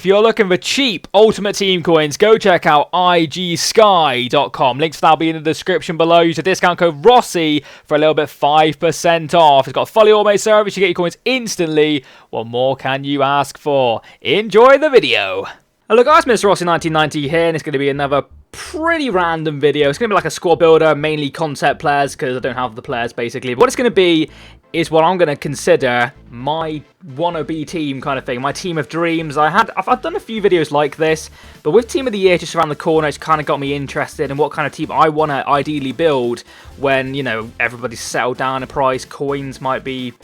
If you're looking for cheap Ultimate Team coins, go check out igsky.com. Links for that will be in the description below. Use the discount code Rossi for a little bit 5% off. It's got a fully automated service. You get your coins instantly. What more can you ask for? Enjoy the video. Hello guys, Mr. Rossi 1990 here, and it's going to be another pretty random video. It's going to be like a squad builder, mainly concept players, because I don't have the players basically. But what it's going to be is what I'm going to consider my wannabe team kind of thing, my team of dreams. I've done a few videos like this, but with Team of the Year just around the corner, it's kind of got me interested in what kind of team I want to ideally build when, you know, everybody's settled down a price, coins might be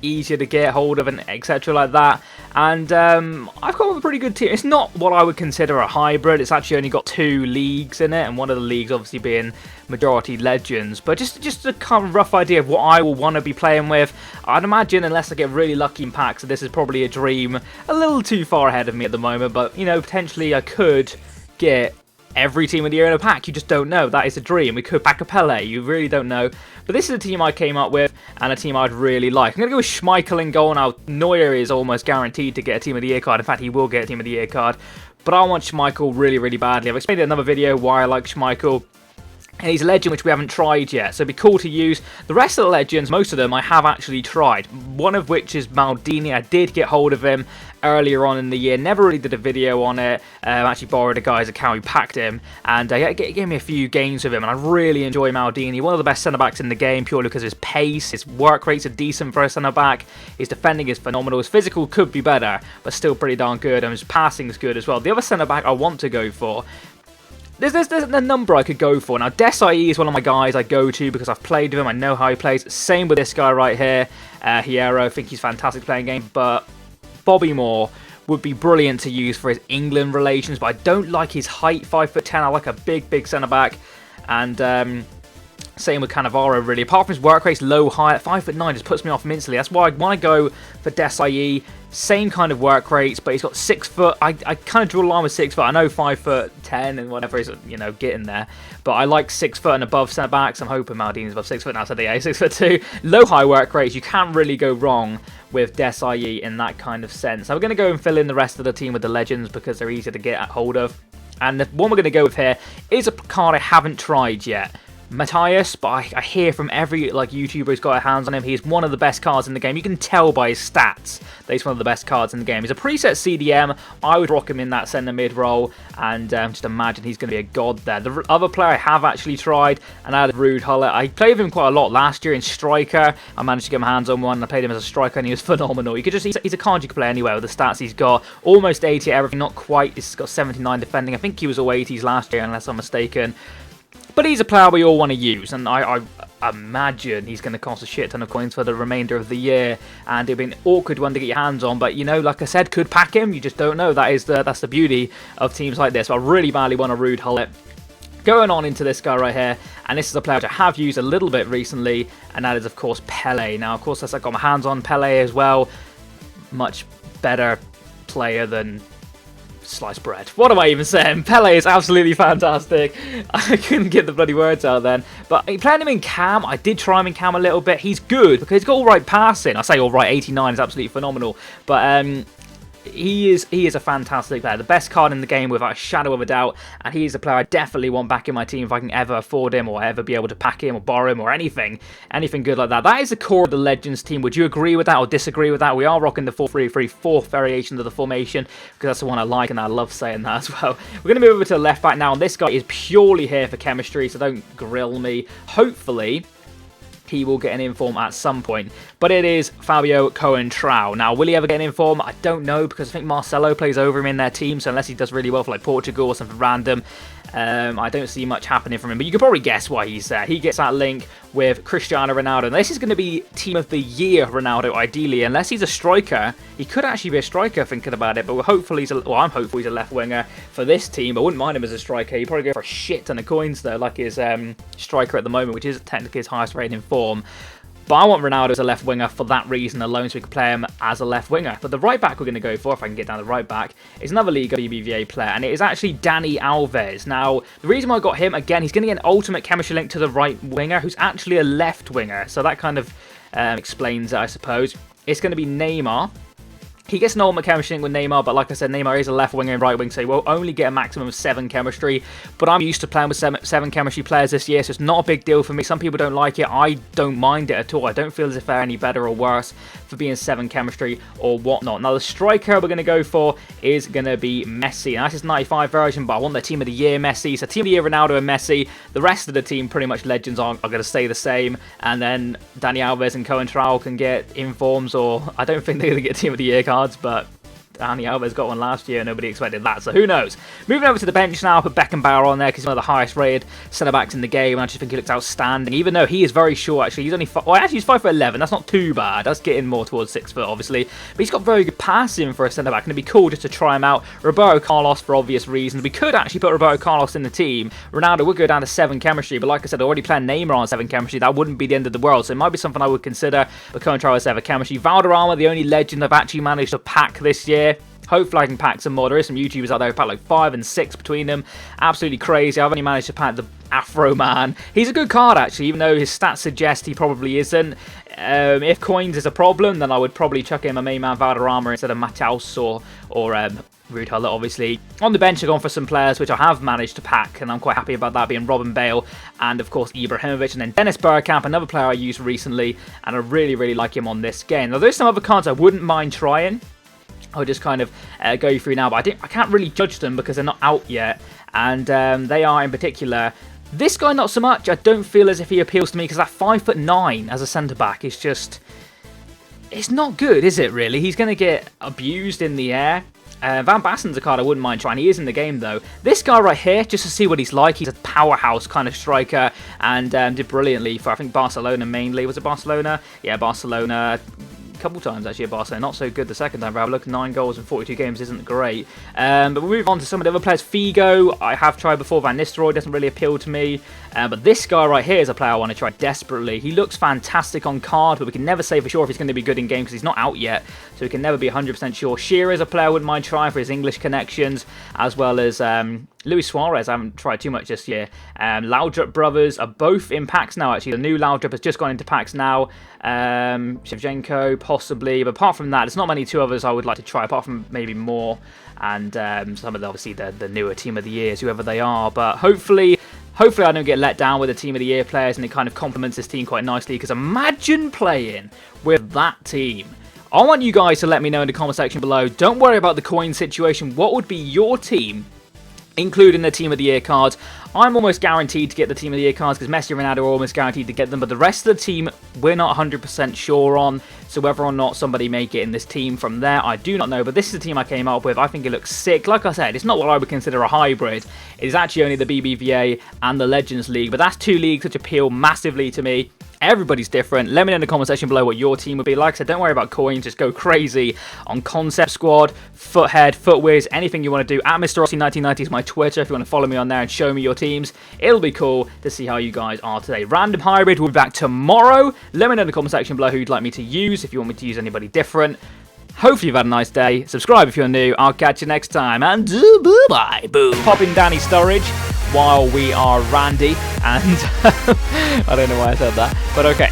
easier to get hold of, and etc. like that. And I've got a pretty good team. It's not what I would consider a hybrid. It's actually only got 2 leagues in it, and one of the leagues obviously being majority legends. But just a kind of rough idea of what I will want to be playing with. I'd imagine, unless I get really lucky in packs, that this is probably a dream a little too far ahead of me at the moment. But, you know, potentially I could get every team of the year in a pack. You just don't know. That is a dream. We could pack a Pele. You really don't know. But this is a team I came up with, and a team I'd really like. I'm going to go with Schmeichel in goal. Now, Neuer is almost guaranteed to get a Team of the Year card. In fact, he will get a Team of the Year card. But I want Schmeichel really, really badly. I've explained in another video why I like Schmeichel. And he's a legend which we haven't tried yet, so it'd be cool to use. The rest of the legends, most of them, I have actually tried. One of which is Maldini. I did get hold of him earlier on in the year. Never really did a video on it. Actually borrowed a guy's account who packed him. And gave me a few games with him. And I really enjoy Maldini. One of the best centre-backs in the game, purely because his pace, his work rates are decent for a centre-back. His defending is phenomenal. His physical could be better, but still pretty darn good. And his passing is good as well. The other centre-back I want to go for, There's a number I could go for. Now, Desai is one of my guys I go to because I've played with him. I know how he plays. Same with this guy right here, Hierro. I think he's fantastic playing game. But Bobby Moore would be brilliant to use for his England relations. But I don't like his height, 5'10". I like a big centre-back. And same with Cannavaro, really. Apart from his work rate's low height, 5'9", just puts me off immensely. That's why I want to go for Desai. Same kind of work rates, but he's got 6 foot. I kind of draw a line with 6 foot. I know 5'10" and whatever is, you know, getting there. But I like 6 foot and above centre backs. I'm hoping Maldini's above 6 foot now, so yeah, 6'2". Low high work rates. You can't really go wrong with Desai in that kind of sense. So we're going to go and fill in the rest of the team with the legends because they're easier to get at hold of. And the one we're going to go with here is a card I haven't tried yet. Matthias, but I hear from every YouTuber who's got their hands on him, he's one of the best cards in the game. You can tell by his stats that he's one of the best cards in the game. He's a preset CDM. I would rock him in that centre mid role, and just imagine he's going to be a god there. The other player I have actually tried, and I had Ruud Gullit. I played with him quite a lot last year in striker. I managed to get my hands on one. I played him as a striker, and he was phenomenal. You could just he's a card you can play anywhere with the stats he's got. Almost 80 at everything, not quite. He's got 79 defending. I think he was all 80s last year, unless I'm mistaken. But he's a player we all want to use, and I imagine he's going to cost a shit ton of coins for the remainder of the year, and it'll be an awkward one to get your hands on, but, you know, like I said, could pack him. You just don't know. That's the beauty of teams like this. But I really badly want a Ruud Gullit. Going on into this guy right here, and this is a player which I have used a little bit recently, and that is, of course, Pele. Now, of course, as I got my hands on Pele as well, much better player than sliced bread. What am I even saying? Pele is absolutely fantastic. I couldn't get the bloody words out then. But playing him in cam, I did try him in cam a little bit. He's good because he's got all right passing. I say all right, 89 is absolutely phenomenal. But he is a fantastic player. The best card in the game without a shadow of a doubt. And he is a player I definitely want back in my team if I can ever afford him or ever be able to pack him or borrow him or anything. Anything good like that. That is the core of the Legends team. Would you agree with that or disagree with that? We are rocking the 4-3-3, fourth variation of the formation because that's the one I like and I love saying that as well. We're going to move over to the left back now. And this guy is purely here for chemistry, so don't grill me. Hopefully he will get an inform at some point. But it is Fabio Coentrão. Now, will he ever get an inform? I don't know, because I think Marcelo plays over him in their team, so unless he does really well for like Portugal or something random, I don't see much happening from him. But you can probably guess why he's there. He gets that link with Cristiano Ronaldo. And this is going to be Team of the Year Ronaldo, ideally. Unless he's a striker. He could actually be a striker, thinking about it. But hopefully I'm hopeful he's a left winger for this team. I wouldn't mind him as a striker. He'd probably go for a shit ton of coins, though, like his striker at the moment, which is technically his highest rated in form. But I want Ronaldo as a left winger for that reason alone, so we can play him as a left winger. But the right back we're going to go for, if I can get down the right back, is another Liga BBVA player, and it is actually Dani Alves. Now, the reason why I got him, again, he's going to get an ultimate chemistry link to the right winger, who's actually a left winger. So that kind of explains it, I suppose. It's going to be Neymar. He gets an ultimate chemistry with Neymar, but like I said, Neymar is a left winger and right wing, so he will only get a maximum of 7 chemistry. But I'm used to playing with 7 chemistry players this year, so it's not a big deal for me. Some people don't like it. I don't mind it at all. I don't feel as if they're any better or worse for being 7 chemistry or whatnot. Now, the striker we're going to go for is going to be Messi. And that's his 95 version, but I want the Team of the Year Messi. So Team of the Year Ronaldo and Messi. The rest of the team, pretty much legends, are going to stay the same. And then Dani Alves and Coentrao can get informs, or I don't think they're going to get Team of the Year cards, but Dani Alves got one last year, nobody expected that, so who knows. Moving over to the bench now, put Beckenbauer on there because he's one of the highest rated centre-backs in the game, and I just think he looks outstanding, even though he is very short, actually. He's only, he's 5'11", that's not too bad. That's getting more towards 6 foot, obviously, but he's got very good passing for a centre-back, and it'd be cool just to try him out. Roberto Carlos, for obvious reasons. We could actually put Roberto Carlos in the team. Ronaldo would go down to 7 chemistry, but like I said, already playing Neymar on 7 chemistry, that wouldn't be the end of the world, so it might be something I would consider, but Coentrao has 7 chemistry. Valderrama, the only legend I've actually managed to pack this year. Hopefully I can pack some more. There is some YouTubers out there who pack like 5 and 6 between them. Absolutely crazy. I've only managed to pack the Afro Man. He's a good card, actually, even though his stats suggest he probably isn't. If coins is a problem, then I would probably chuck in my main man Valderrama instead of Matheus or Ruud Gullit, obviously. On the bench, I've gone for some players which I have managed to pack, and I'm quite happy about that, being Robin Bale and, of course, Ibrahimovic, and then Dennis Bergkamp, another player I used recently, and I really, really like him on this game. Now, there's some other cards I wouldn't mind trying. I'll just kind of go through now, but I can't really judge them because they're not out yet, and they are in particular. This guy not so much. I don't feel as if he appeals to me because that 5'9" as a centre-back is just, it's not good, is it really? He's going to get abused in the air. Van Bassen's a card I wouldn't mind trying. He is in the game though. This guy right here, just to see what he's like. He's a powerhouse kind of striker and did brilliantly for, I think, Barcelona mainly. Was it Barcelona? Yeah, Barcelona. Couple times actually at Barcelona, not so good the second time round. Look, 9 goals in 42 games isn't great. But we'll move on to some of the other players. Figo, I have tried before. Van Nistelrooy doesn't really appeal to me. But this guy right here is a player I want to try desperately. He looks fantastic on card, but we can never say for sure if he's going to be good in game because he's not out yet. So we can never be 100% sure. Shearer is a player I wouldn't mind trying for his English connections, as well as Luis Suarez. I haven't tried too much this year. Laudrup brothers are both in packs now, actually. The new Laudrup has just gone into packs now. Shevchenko, possibly. But apart from that, there's not many 2 others I would like to try, apart from maybe more. And some of the, obviously, the newer Team of the Years, whoever they are. But hopefully I don't get let down with the Team of the Year players, and it kind of complements this team quite nicely. Because imagine playing with that team. I want you guys to let me know in the comment section below. Don't worry about the coin situation. What would be your team, including the Team of the Year cards? I'm almost guaranteed to get the Team of the Year cards because Messi and Ronaldo are almost guaranteed to get them, but the rest of the team we're not 100% sure on, so whether or not somebody may get in this team from there, I do not know, but this is the team I came up with. I think it looks sick. Like I said, it's not what I would consider a hybrid. It is actually only the BBVA and the Legends League, but that's 2 leagues which appeal massively to me. Everybody's different. Let me know in the comment section below what your team would be. Like I said, don't worry about coins. Just go crazy on Concept Squad, Foothead, Footwiz, anything you want to do. At Mr. Rossi 1990 is my Twitter if you want to follow me on there and show me your teams. It'll be cool to see how you guys are today. Random Hybrid will be back tomorrow. Let me know in the comment section below who you'd like me to use, if you want me to use anybody different. Hopefully you've had a nice day. Subscribe if you're new. I'll catch you next time. And bye-bye. Boom. Pop in Danny Sturridge while we are Randy. And I don't know why I said that. But okay.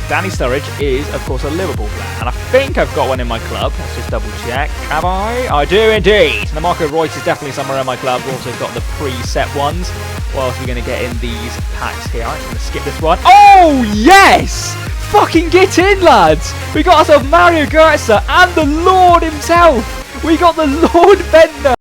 Danny Sturridge is, of course, a Liverpool player. And I think I've got one in my club. Let's just double check. Have I? I do indeed. And Marco Reus is definitely somewhere in my club. We've also got the preset ones. What else are we going to get in these packs here? I'm going to skip this one. Oh, yes! Fucking get in, lads! We got ourselves Mario Götze and the Lord himself! We got the Lord Bender!